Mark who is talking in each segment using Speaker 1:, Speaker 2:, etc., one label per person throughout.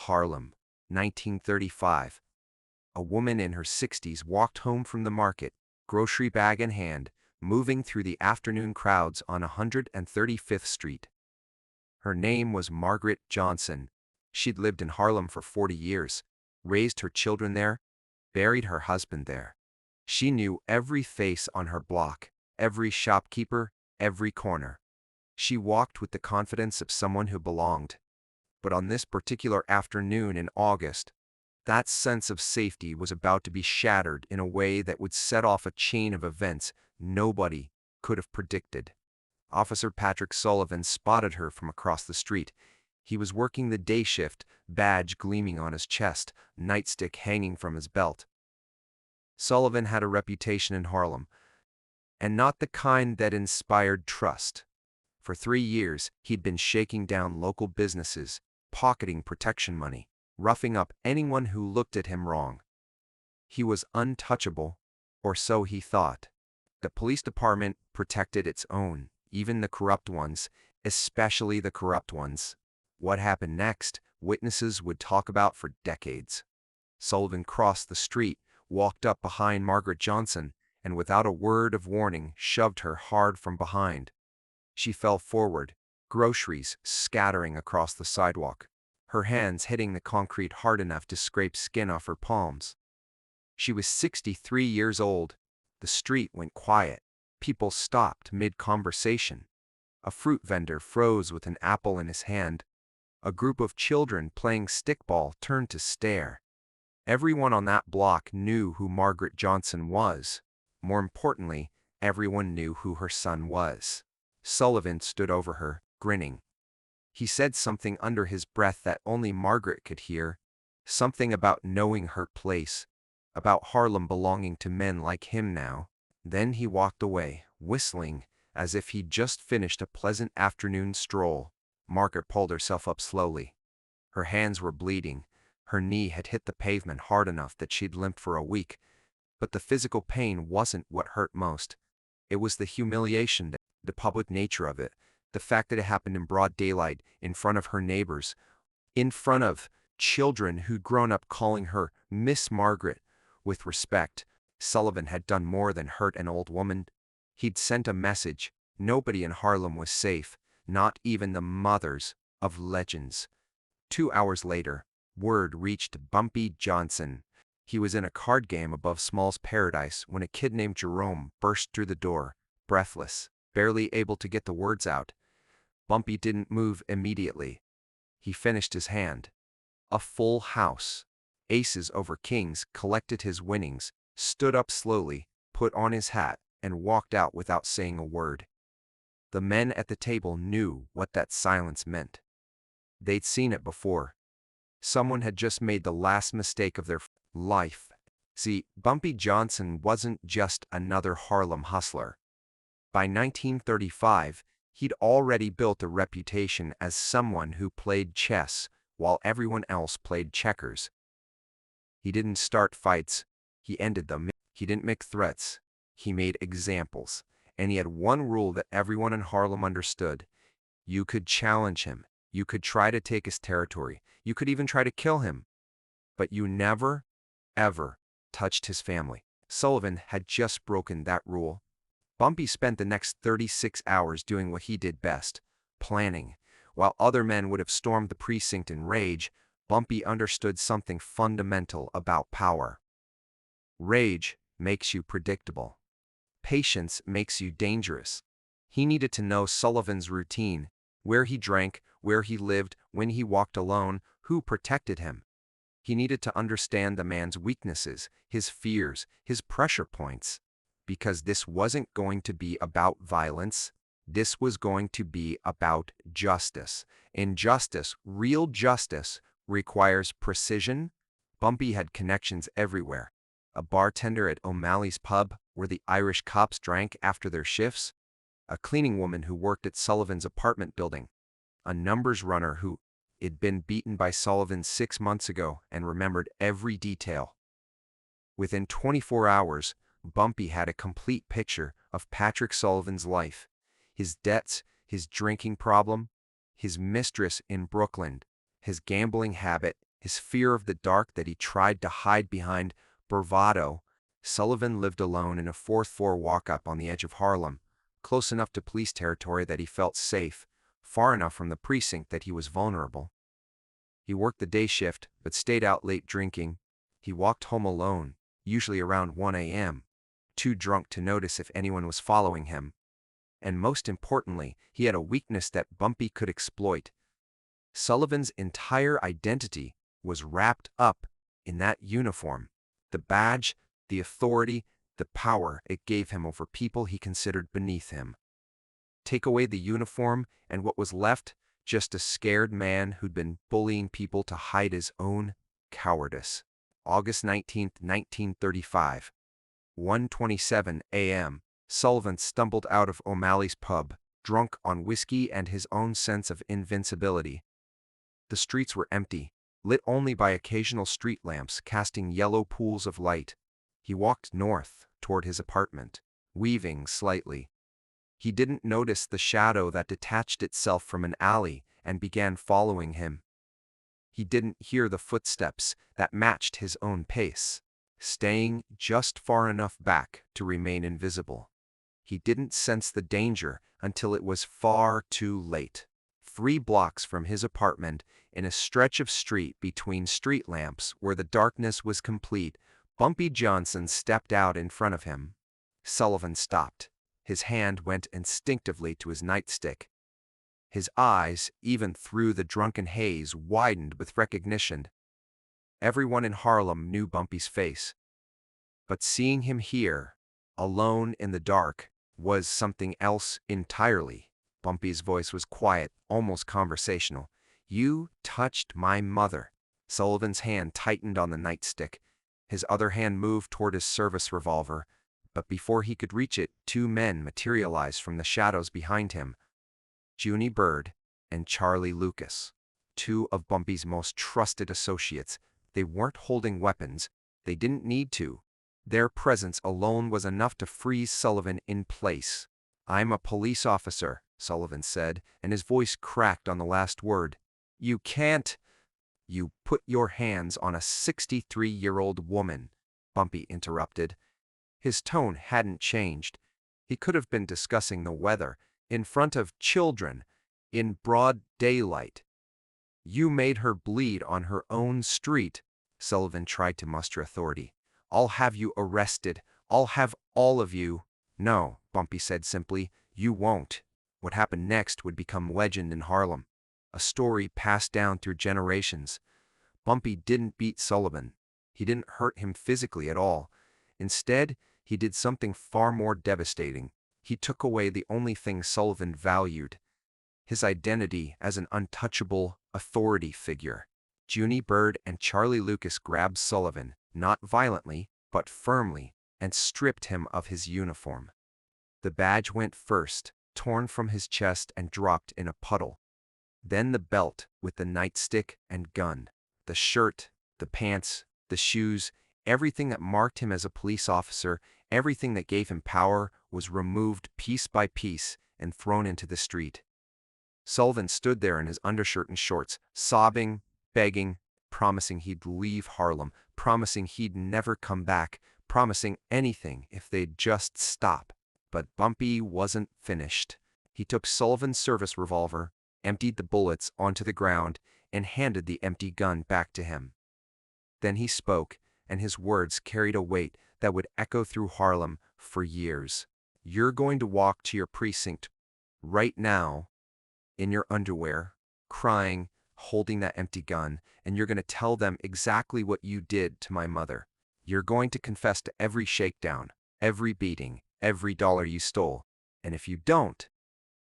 Speaker 1: Harlem, 1935. A woman in her 60s walked home from the market, grocery bag in hand, moving through the afternoon crowds on 135th Street. Her name was Margaret Johnson. She'd lived in Harlem for 40 years, raised her children there, buried her husband there. She knew every face on her block, every shopkeeper, every corner. She walked with the confidence of someone who belonged. But on this particular afternoon in August, that sense of safety was about to be shattered in a way that would set off a chain of events nobody could have predicted. Officer Patrick Sullivan spotted her from across the street. He was working the day shift, badge gleaming on his chest, nightstick hanging from his belt. Sullivan had a reputation in Harlem, and not the kind that inspired trust. For 3 years, he'd been shaking down local businesses, pocketing protection money, roughing up anyone who looked at him wrong. He was untouchable, or so he thought. The police department protected its own, even the corrupt ones, especially the corrupt ones. What happened next, witnesses would talk about for decades. Sullivan crossed the street, walked up behind Margaret Johnson, and without a word of warning shoved her hard from behind. She fell forward, groceries scattering across the sidewalk, her hands hitting the concrete hard enough to scrape skin off her palms. She was 63 years old. The street went quiet. People stopped mid-conversation. A fruit vendor froze with an apple in his hand. A group of children playing stickball turned to stare. Everyone on that block knew who Margaret Johnson was. More importantly, everyone knew who her son was. Sullivan stood over her, grinning. He said something under his breath that only Margaret could hear, something about knowing her place, about Harlem belonging to men like him now. Then he walked away, whistling, as if he'd just finished a pleasant afternoon stroll. Margaret pulled herself up slowly. Her hands were bleeding. Her knee had hit the pavement hard enough that she'd limped for a week. But the physical pain wasn't what hurt most. It was the humiliation, the public nature of it, the fact that it happened in broad daylight, in front of her neighbors, in front of children who'd grown up calling her Miss Margaret with respect. Sullivan had done more than hurt an old woman. He'd sent a message. Nobody in Harlem was safe, not even the mothers of legends. 2 hours later, word reached Bumpy Johnson. He was in a card game above Small's Paradise when a kid named Jerome burst through the door, breathless, barely able to get the words out. Bumpy didn't move immediately. He finished his hand. A full house. Aces over kings collected his winnings, stood up slowly, put on his hat, and walked out without saying a word. The men at the table knew what that silence meant. They'd seen it before. Someone had just made the last mistake of their life. See, Bumpy Johnson wasn't just another Harlem hustler. By 1935, he'd already built a reputation as someone who played chess while everyone else played checkers. He didn't start fights, he ended them. He didn't make threats, he made examples. And he had one rule that everyone in Harlem understood. You could challenge him, you could try to take his territory, you could even try to kill him. But you never, ever touched his family. Sullivan had just broken that rule. Bumpy spent the next 36 hours doing what he did best, planning. While other men would have stormed the precinct in rage, Bumpy understood something fundamental about power. Rage makes you predictable. Patience makes you dangerous. He needed to know Sullivan's routine, where he drank, where he lived, when he walked alone, who protected him. He needed to understand the man's weaknesses, his fears, his pressure points. Because this wasn't going to be about violence. This was going to be about justice. And justice, real justice, requires precision. Bumpy had connections everywhere. A bartender at O'Malley's pub, where the Irish cops drank after their shifts. A cleaning woman who worked at Sullivan's apartment building. A numbers runner who had been beaten by Sullivan 6 months ago and remembered every detail. Within 24 hours, Bumpy had a complete picture of Patrick Sullivan's life. His debts, his drinking problem, his mistress in Brooklyn, his gambling habit, his fear of the dark that he tried to hide behind bravado. Sullivan lived alone in a fourth-floor walk-up on the edge of Harlem, close enough to police territory that he felt safe, far enough from the precinct that he was vulnerable. He worked the day shift, but stayed out late drinking. He walked home alone, usually around 1 a.m., too drunk to notice if anyone was following him. And most importantly, he had a weakness that Bumpy could exploit. Sullivan's entire identity was wrapped up in that uniform, the badge, the authority, the power it gave him over people he considered beneath him. Take away the uniform, and what was left? Just a scared man who'd been bullying people to hide his own cowardice. August 19, 1935. 1:27 a.m. Sullivan stumbled out of O'Malley's pub, drunk on whiskey and his own sense of invincibility. The streets were empty, lit only by occasional street lamps casting yellow pools of light. He walked north toward his apartment, weaving slightly. He didn't notice the shadow that detached itself from an alley and began following him. He didn't hear the footsteps that matched his own pace, staying just far enough back to remain invisible. He didn't sense the danger until it was far too late. 3 blocks from his apartment, in a stretch of street between street lamps where the darkness was complete, Bumpy Johnson stepped out in front of him. Sullivan stopped. His hand went instinctively to his nightstick. His eyes, even through the drunken haze, widened with recognition. Everyone in Harlem knew Bumpy's face. But seeing him here, alone in the dark, was something else entirely. Bumpy's voice was quiet, almost conversational. "You touched my mother." Sullivan's hand tightened on the nightstick. His other hand moved toward his service revolver, but before he could reach it, 2 men materialized from the shadows behind him. Junie Bird and Charlie Lucas, 2 of Bumpy's most trusted associates. They weren't holding weapons. They didn't need to. Their presence alone was enough to freeze Sullivan in place. "I'm a police officer," Sullivan said, and his voice cracked on the last word. "You can't." "You put your hands on a 63-year-old woman," Bumpy interrupted. His tone hadn't changed. He could have been discussing the weather, in front of children, in broad daylight. "You made her bleed on her own street." Sullivan tried to muster authority. "I'll have you arrested. I'll have all of you." "No," Bumpy said simply, "you won't." What happened next would become legend in Harlem, a story passed down through generations. Bumpy didn't beat Sullivan. He didn't hurt him physically at all. Instead, he did something far more devastating. He took away the only thing Sullivan valued: his identity as an untouchable authority figure. Junie Bird and Charlie Lucas grabbed Sullivan, not violently, but firmly, and stripped him of his uniform. The badge went first, torn from his chest and dropped in a puddle. Then the belt with the nightstick and gun. The shirt, the pants, the shoes, everything that marked him as a police officer, everything that gave him power, was removed piece by piece and thrown into the street. Sullivan stood there in his undershirt and shorts, sobbing, begging, promising he'd leave Harlem, promising he'd never come back, promising anything if they'd just stop. But Bumpy wasn't finished. He took Sullivan's service revolver, emptied the bullets onto the ground, and handed the empty gun back to him. Then he spoke, and his words carried a weight that would echo through Harlem for years. "You're going to walk to your precinct right now, in your underwear, crying, holding that empty gun, and you're going to tell them exactly what you did to my mother. You're going to confess to every shakedown, every beating, every dollar you stole. And if you don't,"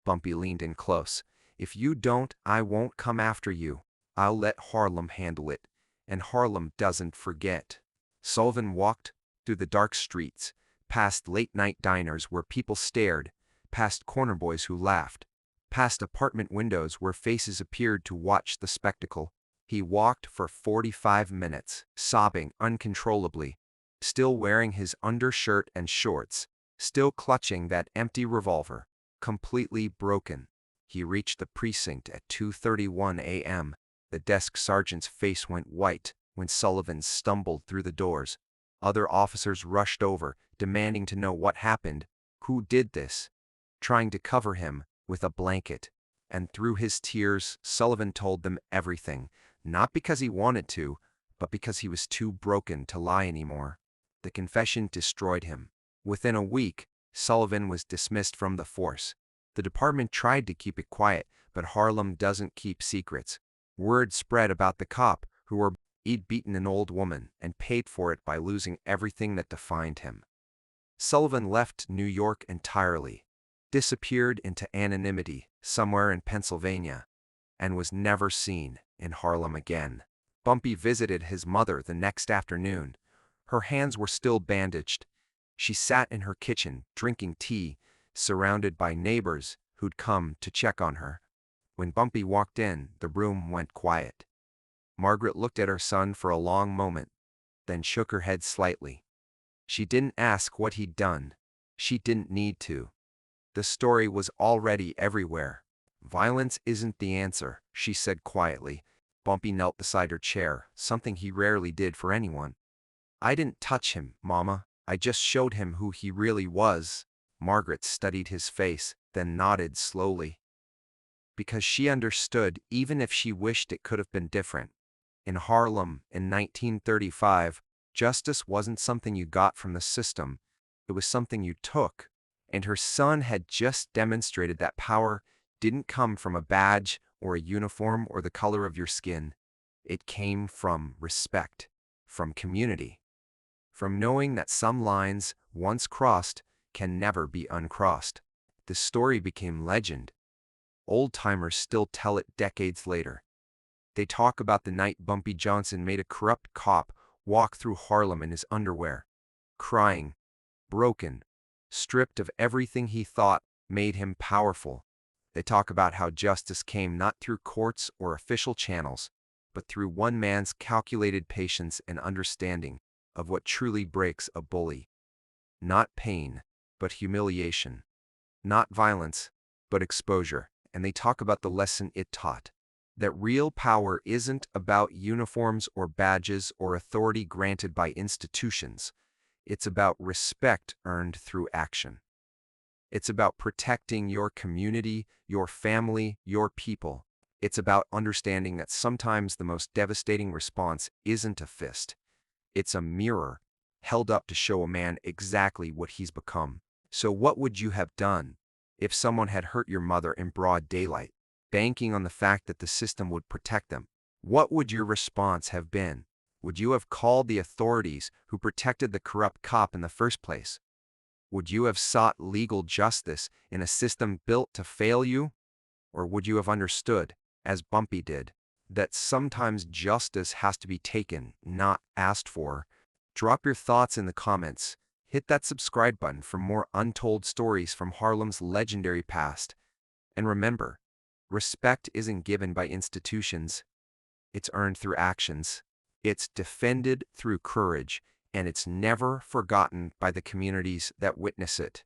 Speaker 1: Bumpy leaned in close, "if you don't, I won't come after you. I'll let Harlem handle it. And Harlem doesn't forget." Sullivan walked through the dark streets, past late-night diners where people stared, past corner boys who laughed, past apartment windows where faces appeared to watch the spectacle. He walked for 45 minutes, sobbing uncontrollably, still wearing his undershirt and shorts, still clutching that empty revolver, completely broken. He reached the precinct at 2:31 a.m. The desk sergeant's face went white when Sullivan stumbled through the doors. Other officers rushed over, demanding to know what happened, who did this, trying to cover him with a blanket. And through his tears, Sullivan told them everything, not because he wanted to, but because he was too broken to lie anymore. The confession destroyed him. Within a week, Sullivan was dismissed from the force. The department tried to keep it quiet, but Harlem doesn't keep secrets. Word spread about the cop he'd beaten an old woman and paid for it by losing everything that defined him. Sullivan left New York entirely, disappeared into anonymity somewhere in Pennsylvania, and was never seen in Harlem again. Bumpy visited his mother the next afternoon. Her hands were still bandaged. She sat in her kitchen, drinking tea, surrounded by neighbors who'd come to check on her. When Bumpy walked in, the room went quiet. Margaret looked at her son for a long moment, then shook her head slightly. She didn't ask what he'd done. She didn't need to. The story was already everywhere. Violence isn't the answer, she said quietly. Bumpy knelt beside her chair, something he rarely did for anyone. I didn't touch him, Mama. I just showed him who he really was. Margaret studied his face, then nodded slowly. Because she understood, even if she wished it could have been different. In Harlem, in 1935, justice wasn't something you got from the system. It was something you took. And her son had just demonstrated that power didn't come from a badge or a uniform or the color of your skin. It came from respect, from community, from knowing that some lines, once crossed, can never be uncrossed. The story became legend. Old-timers still tell it decades later. They talk about the night Bumpy Johnson made a corrupt cop walk through Harlem in his underwear, crying, broken, stripped of everything he thought made him powerful. They talk about how justice came not through courts or official channels, but through one man's calculated patience and understanding of what truly breaks a bully. Not pain, but humiliation. Not violence, but exposure. And they talk about the lesson it taught. That real power isn't about uniforms or badges or authority granted by institutions. It's about respect earned through action. It's about protecting your community, your family, your people. It's about understanding that sometimes the most devastating response isn't a fist. It's a mirror, held up to show a man exactly what he's become. So what would you have done if someone had hurt your mother in broad daylight, banking on the fact that the system would protect them? What would your response have been? Would you have called the authorities who protected the corrupt cop in the first place? Would you have sought legal justice in a system built to fail you? Or would you have understood, as Bumpy did, that sometimes justice has to be taken, not asked for? Drop your thoughts in the comments. Hit that subscribe button for more untold stories from Harlem's legendary past. And remember, respect isn't given by institutions. It's earned through actions. It's defended through courage, and it's never forgotten by the communities that witness it.